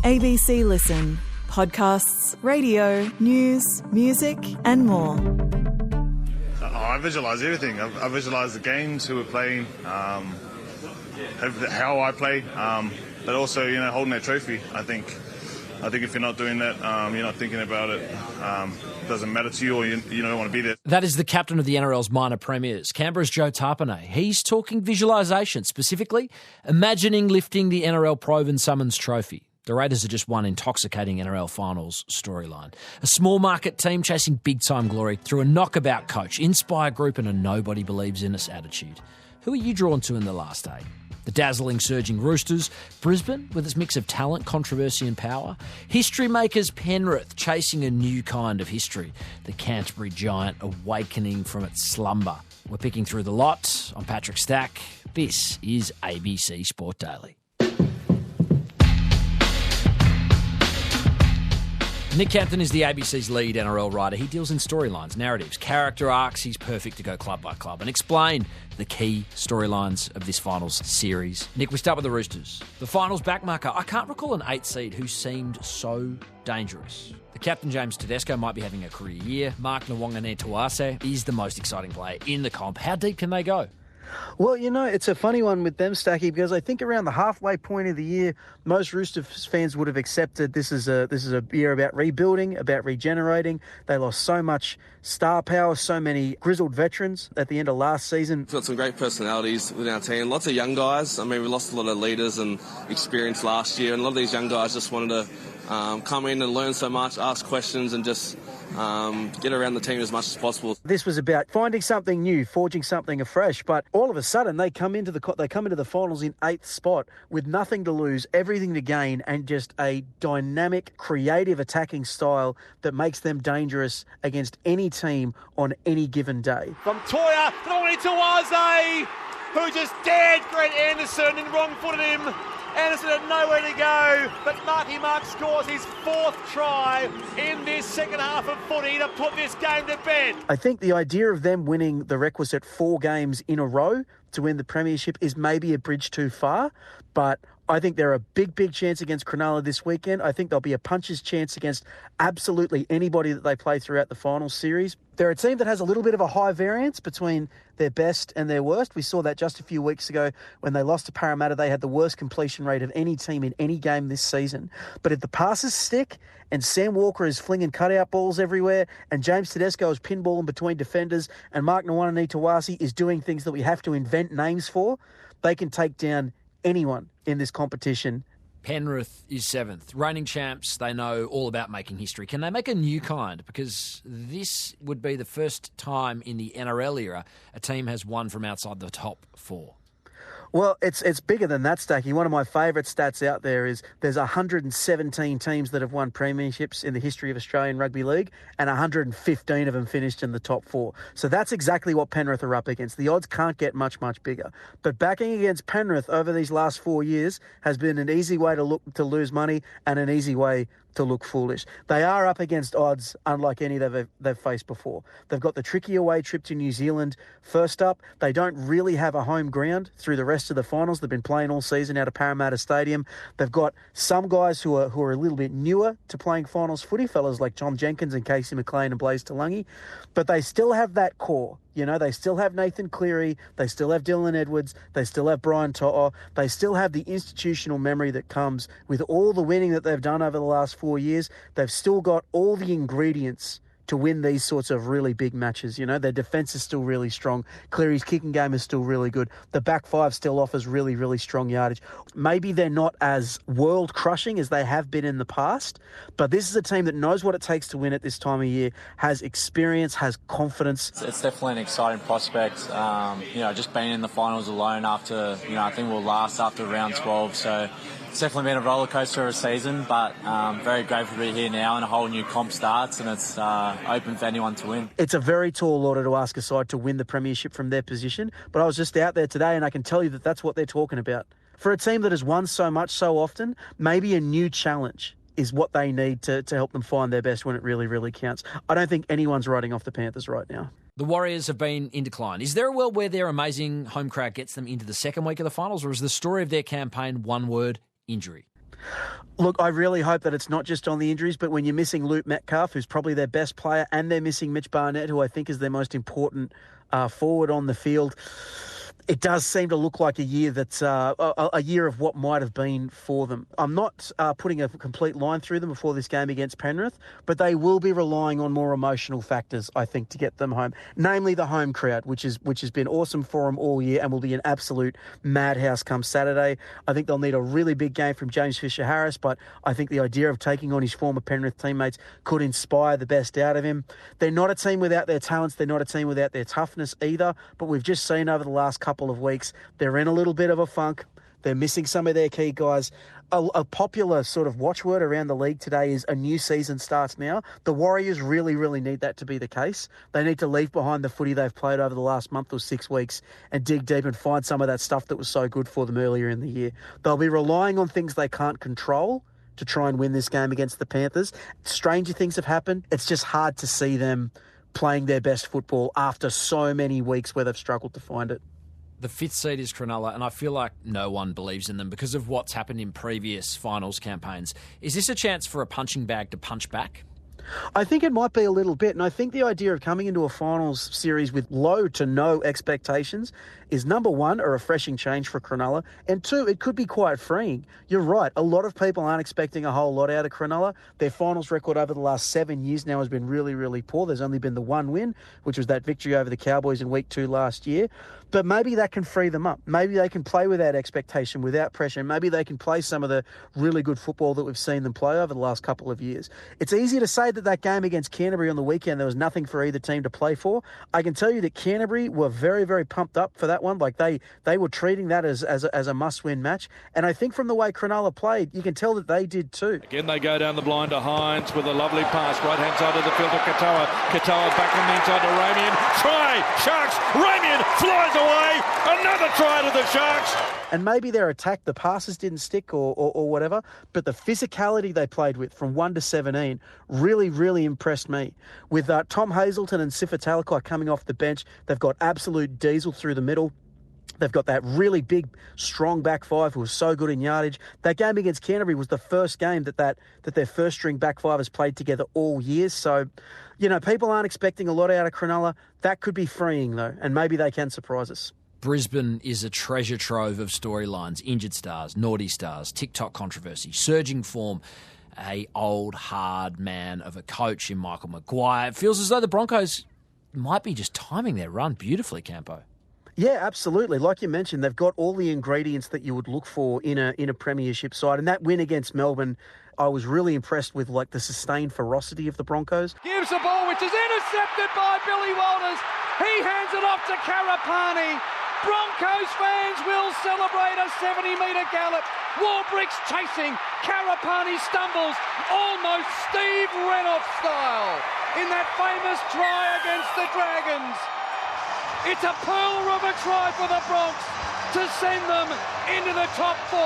ABC Listen. Podcasts, radio, news, music and more. I visualise everything. I visualise the games, who we're playing, how I play, but also, holding that trophy. I think if you're not doing that, you're not thinking about it, it doesn't matter to you, or you don't want to be there. That is the captain of the NRL's minor premiers, Canberra's Joe Tarpanay. He's talking visualisation, specifically imagining lifting the NRL Probe and Summons trophy. The Raiders are just one intoxicating NRL finals storyline. A small market team chasing big-time glory through a knockabout coach, inspire group and a nobody-believes-in-us attitude. Who are you drawn to in the last eight? The dazzling surging Roosters, Brisbane with its mix of talent, controversy and power, history makers Penrith chasing a new kind of history, the Canterbury giant awakening from its slumber. We're picking through the lot. I'm Patrick Stack. This is ABC Sport Daily. Nick Campton is the ABC's lead NRL writer. He deals in storylines, narratives, character arcs. He's perfect to go club by club and explain the key storylines of this finals series. Nick, we start with the Roosters. The finals backmarker. I can't recall an 8 seed who seemed so dangerous. The captain, James Tedesco, might be having a career year. Mark Nawaqanitawase is the most exciting player in the comp. How deep can they go? Well, it's a funny one with them, Stacky, because I think around the halfway point of the year, most Roosters fans would have accepted this is a year about rebuilding, about regenerating. They lost so much star power, so many grizzled veterans at the end of last season. We've got some great personalities within our team. Lots of young guys. I mean, we lost a lot of leaders and experience last year, and a lot of these young guys just wanted to come in and learn so much, ask questions, and just get around the team as much as possible. This was about finding something new, forging something afresh, but all of a sudden they come into the finals in 8th spot with nothing to lose, everything to gain, and just a dynamic, creative attacking style that makes them dangerous against any team on any given day. From Toya, Tawase, who just dared Grant Anderson and wrong-footed him. Anderson had nowhere to go, but Marky Mark scores his 4th try in this second half of footy to put this game to bed. I think the idea of them winning the requisite 4 games in a row to win the premiership is maybe a bridge too far, but I think they're a big chance against Cronulla this weekend. I think there'll be a puncher's chance against absolutely anybody that they play throughout the final series. They're a team that has a little bit of a high variance between their best and their worst. We saw that just a few weeks ago when they lost to Parramatta. They had the worst completion rate of any team in any game this season. But if the passes stick and Sam Walker is flinging cutout balls everywhere and James Tedesco is pinballing between defenders and Mark Nawaqanitawase is doing things that we have to invent names for, they can take down anyone in this competition. Penrith is 7th. Reigning champs, they know all about making history. Can they make a new kind? Because this would be the first time in the NRL era a team has won from outside the top 4. Well, it's bigger than that, Stacky. One of my favourite stats out there is there's 117 teams that have won premierships in the history of Australian Rugby League, and 115 of them finished in the top 4. So that's exactly what Penrith are up against. The odds can't get much bigger. But backing against Penrith over these last 4 years has been an easy way to lose money and an easy way to look foolish. They are up against odds unlike any they've faced before. They've got the tricky away trip to New Zealand first up. They don't really have a home ground through the rest of the finals. They've been playing all season out of Parramatta Stadium. They've got some guys who are a little bit newer to playing finals footy, fellas like John Jenkins and Casey McLean and Blaze Talangi, but they still have that core. They still have Nathan Cleary, they still have Dylan Edwards, they still have Brian To'o, they still have the institutional memory that comes with all the winning that they've done over the last 4 years. They've still got all the ingredients to win these sorts of really big matches. Their defence is still really strong. Cleary's kicking game is still really good. The back five still offers really, really strong yardage. Maybe they're not as world-crushing as they have been in the past, but this is a team that knows what it takes to win at this time of year, has experience, has confidence. It's definitely an exciting prospect. Just being in the finals alone after, I think we'll last after round 12, so it's definitely been a roller coaster of a season, but very grateful to be here now and a whole new comp starts, and it's open for anyone to win. It's a very tall order to ask a side to win the premiership from their position, but I was just out there today and I can tell you that that's what they're talking about. For a team that has won so much so often, maybe a new challenge is what they need to help them find their best when it really, really counts. I don't think anyone's writing off the Panthers right now. The Warriors have been in decline. Is there a world where their amazing home crowd gets them into the second week of the finals, or is the story of their campaign one word: injury? Look, I really hope that it's not just on the injuries, but when you're missing Luke Metcalf, who's probably their best player, and they're missing Mitch Barnett, who I think is their most important forward on the field, it does seem to look like a year that's a year of what might have been for them. I'm not putting a complete line through them before this game against Penrith, but they will be relying on more emotional factors, I think, to get them home. Namely, the home crowd, which has been awesome for them all year and will be an absolute madhouse come Saturday. I think they'll need a really big game from James Fisher-Harris, but I think the idea of taking on his former Penrith teammates could inspire the best out of him. They're not a team without their talents. They're not a team without their toughness either, but we've just seen over the last couple of weeks, they're in a little bit of a funk. They're missing some of their key guys. A popular sort of watchword around the league today is a new season starts now. The Warriors really, really need that to be the case. They need to leave behind the footy they've played over the last month or 6 weeks and dig deep and find some of that stuff that was so good for them earlier in the year. They'll be relying on things they can't control to try and win this game against the Panthers. Stranger things have happened. It's just hard to see them playing their best football after so many weeks where they've struggled to find it. The fifth seed is Cronulla, and I feel like no one believes in them because of what's happened in previous finals campaigns. Is this a chance for a punching bag to punch back? I think it might be a little bit, and I think the idea of coming into a finals series with low to no expectations is, number one, a refreshing change for Cronulla, and two, it could be quite freeing. You're right, a lot of people aren't expecting a whole lot out of Cronulla. Their finals record over the last 7 years now has been really, really poor. There's only been the one win, which was that victory over the Cowboys in week 2 last year. But maybe that can free them up. Maybe they can play without expectation, without pressure. Maybe they can play some of the really good football that we've seen them play over the last couple of years. It's easy to say that game against Canterbury on the weekend, there was nothing for either team to play for. I can tell you that Canterbury were very, very pumped up for that one. Like they were treating that as a must-win match. And I think from the way Cronulla played, you can tell that they did too. Again, they go down the blind to Hines with a lovely pass. Right-hand side of the field to Katoa. Katoa back on the inside to Ramian. Try! Sharks! Ramian flies away! Another try to the Sharks! And maybe their attack, the passes didn't stick or whatever, but the physicality they played with from 1 to 17 really, really impressed me. With Tom Hazelton and Sifa Talakai coming off the bench, they've got absolute diesel through the middle. They've got that really big, strong back five who was so good in yardage. That game against Canterbury was the first game that their first-string back five has played together all year. So, people aren't expecting a lot out of Cronulla. That could be freeing, though, and maybe they can surprise us. Brisbane is a treasure trove of storylines, injured stars, naughty stars, TikTok controversy, surging form, a old, hard man of a coach in Michael Maguire. It feels as though the Broncos might be just timing their run beautifully, Campo. Yeah, absolutely. Like you mentioned, they've got all the ingredients that you would look for in a premiership side. And that win against Melbourne, I was really impressed with the sustained ferocity of the Broncos. Gives the ball, which is intercepted by Billy Walters. He hands it off to Karapani. Broncos fans will celebrate a 70-metre gallop. Warbrick's chasing. Karapani stumbles, almost Steve Renouf style, in that famous try against the Dragons. It's a Pearl River try for the Bronx to send them into the top 4.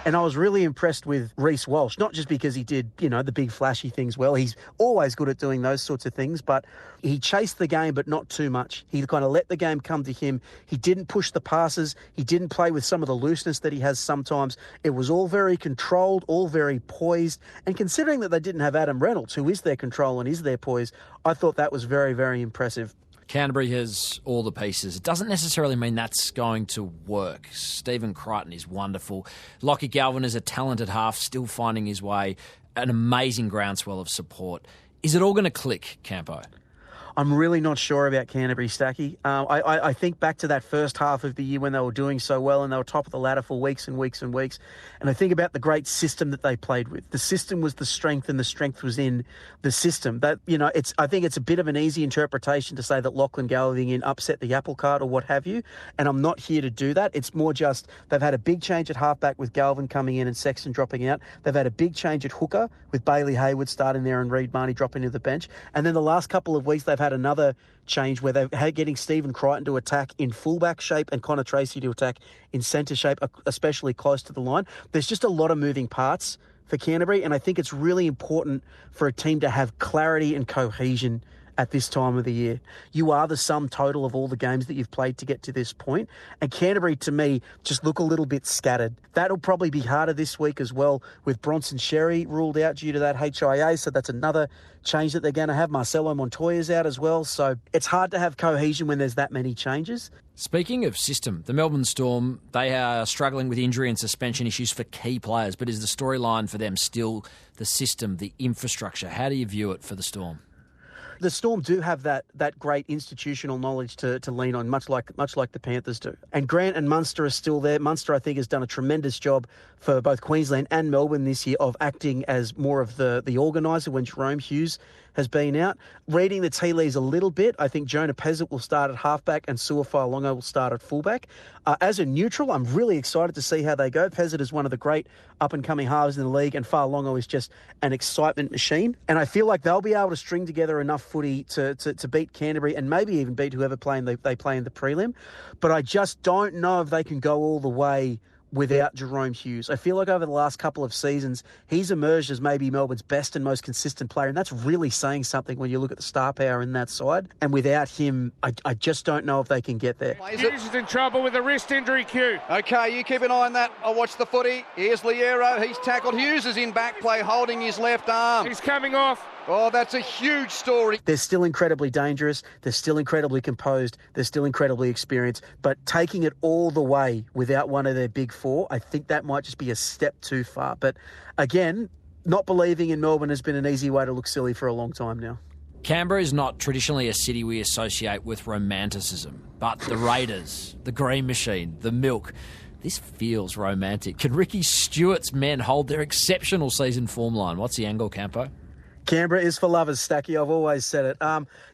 And I was really impressed with Reece Walsh, not just because he did, the big flashy things well. He's always good at doing those sorts of things, but he chased the game, but not too much. He kind of let the game come to him. He didn't push the passes. He didn't play with some of the looseness that he has sometimes. It was all very controlled, all very poised. And considering that they didn't have Adam Reynolds, who is their control and is their poise, I thought that was very, very impressive. Canterbury has all the pieces. It doesn't necessarily mean that's going to work. Stephen Crichton is wonderful. Lockie Galvin is a talented half, still finding his way. An amazing groundswell of support. Is it all going to click, Campo? I'm really not sure about Canterbury, Stacky. I think back to that first half of the year when they were doing so well and they were top of the ladder for weeks and weeks and weeks. And I think about the great system that they played with. The system was the strength and the strength was in the system. That, I think it's a bit of an easy interpretation to say that Lachlan Gallagher upset the apple cart or what have you. And I'm not here to do that. It's more just they've had a big change at halfback with Galvin coming in and Sexton dropping out. They've had a big change at hooker with Bailey Hayward starting there and Reid Marnie dropping to the bench. And then the last couple of weeks they've had another change where they're getting Stephen Crichton to attack in fullback shape and Connor Tracy to attack in centre shape, especially close to the line. There's just a lot of moving parts for Canterbury, and I think it's really important for a team to have clarity and cohesion at this time of the year. You are the sum total of all the games that you've played to get to this point. And Canterbury, to me, just look a little bit scattered. That'll probably be harder this week as well, with Bronson Sherry ruled out due to that HIA, so that's another change that they're going to have. Marcelo Montoya's out as well, so it's hard to have cohesion when there's that many changes. Speaking of system, the Melbourne Storm, they are struggling with injury and suspension issues for key players, but is the storyline for them still the system, the infrastructure? How do you view it for the Storm? The Storm do have that great institutional knowledge to lean on, much like the Panthers do. And Grant and Munster are still there. Munster, I think, has done a tremendous job for both Queensland and Melbourne this year of acting as more of the organiser when Jerome Hughes has been out. Reading the tea leaves a little bit, I think Jonah Pezzett will start at halfback and Su'Afai-Longo will start at fullback. As a neutral, I'm really excited to see how they go. Pezzett is one of the great up-and-coming halves in the league, and Fa'alongo is just an excitement machine. And I feel like they'll be able to string together enough footy to beat Canterbury and maybe even beat whoever they play in the prelim. But I just don't know if they can go all the way without Jerome Hughes. I feel like over the last couple of seasons, he's emerged as maybe Melbourne's best and most consistent player, and that's really saying something when you look at the star power in that side. And without him, I just don't know if they can get there. Hughes is in trouble with a wrist injury, Q. Okay, you keep an eye on that. I'll watch the footy. Here's Liero. He's tackled. Hughes is in back play, holding his left arm. He's coming off. Oh, that's a huge story. They're still incredibly dangerous. They're still incredibly composed. They're still incredibly experienced. But taking it all the way without one of their big four, I think that might just be a step too far. But again, not believing in Melbourne has been an easy way to look silly for a long time now. Canberra is not traditionally a city we associate with romanticism, but the Raiders, the Green Machine, the Milk, this feels romantic. Can Ricky Stewart's men hold their exceptional season form line? What's the angle, Campo? Canberra is for lovers, Stacky. I've always said it.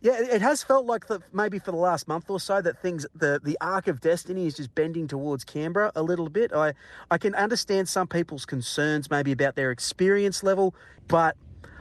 It has felt like maybe for the last month or so that the arc of destiny is just bending towards Canberra a little bit. I can understand some people's concerns maybe about their experience level, but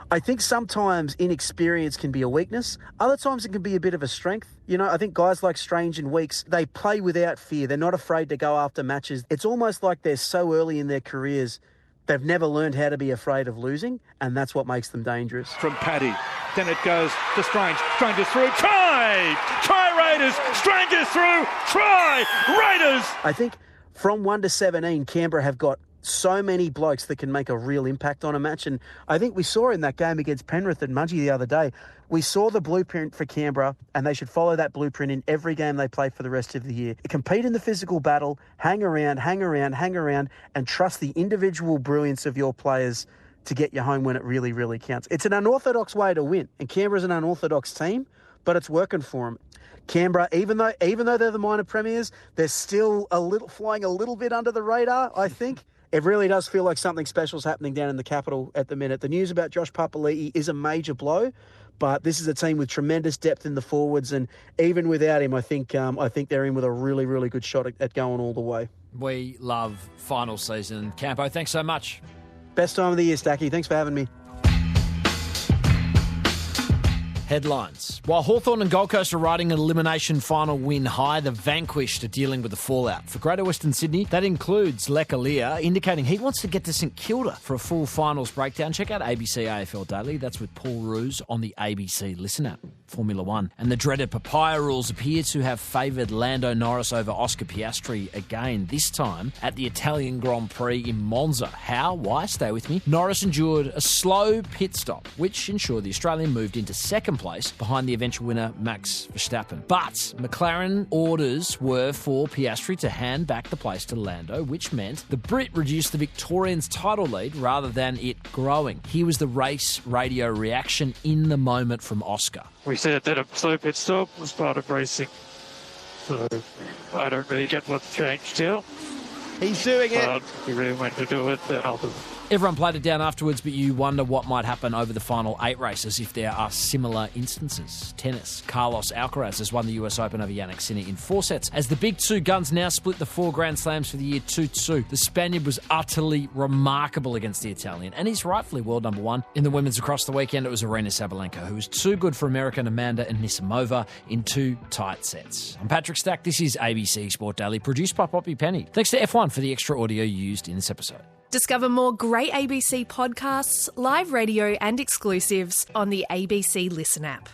I think sometimes inexperience can be a weakness. Other times it can be a bit of a strength. You know, I think guys like Strange and Weeks, they play without fear. They're not afraid to go after matches. It's almost like they're so early in their careers, they've never learned how to be afraid of losing, and that's what makes them dangerous. From Paddy. Then it goes to Strange. Strange is through. Try! Try Raiders! Strange is through. Try Raiders! I think from 1 to 17, Canberra have got so many blokes that can make a real impact on a match. And I think we saw in that game against Penrith and Mudgee the other day, we saw the blueprint for Canberra, and they should follow that blueprint in every game they play for the rest of the year. Compete in the physical battle, hang around, and trust the individual brilliance of your players to get you home when it really, really counts. It's an unorthodox way to win, and Canberra's an unorthodox team, but it's working for them. Canberra, even though they're the minor premiers, they're still flying a little bit under the radar, I think. It really does feel like something special is happening down in the capital at the minute. The news about Josh Papali'i is a major blow, but this is a team with tremendous depth in the forwards, and even without him, I think they're in with a really, really good shot at going all the way. We love final season. Campo, thanks so much. Best time of the year, Stacky. Thanks for having me. Headlines. While Hawthorn and Gold Coast are riding an elimination final win high, the vanquished are dealing with the fallout. For Greater Western Sydney, that includes Lekalia, indicating he wants to get to St Kilda for a full finals breakdown. Check out ABC AFL Daily. That's with Paul Roos on the ABC Listen app. Formula One. And the dreaded papaya rules appear to have favoured Lando Norris over Oscar Piastri again, this time at the Italian Grand Prix in Monza. How? Why? Stay with me. Norris endured a slow pit stop, which ensured the Australian moved into second place behind the eventual winner Max Verstappen. But McLaren orders were for Piastri to hand back the place to Lando, which meant the Brit reduced the Victorian's title lead rather than it growing. Here was the race radio reaction in the moment from Oscar. We said that a slow pit stop was part of racing, so I don't really get what's changed here. He's doing it. But he really went to do it, then I'll do it. Everyone played it down afterwards, but you wonder what might happen over the final 8 races if there are similar instances. Tennis. Carlos Alcaraz has won the US Open over Jannik Sinner in 4 sets. As the big two guns now split the 4 Grand Slams for the year 2-2, the Spaniard was utterly remarkable against the Italian, and he's rightfully world number 1. In the women's across the weekend, it was Aryna Sabalenka, who was too good for American Amanda Anisimova in 2 tight sets. I'm Patrick Stack. This is ABC Sport Daily, produced by Poppy Penny. Thanks to F1 for the extra audio used in this episode. Discover more great ABC podcasts, live radio and exclusives on the ABC Listen app.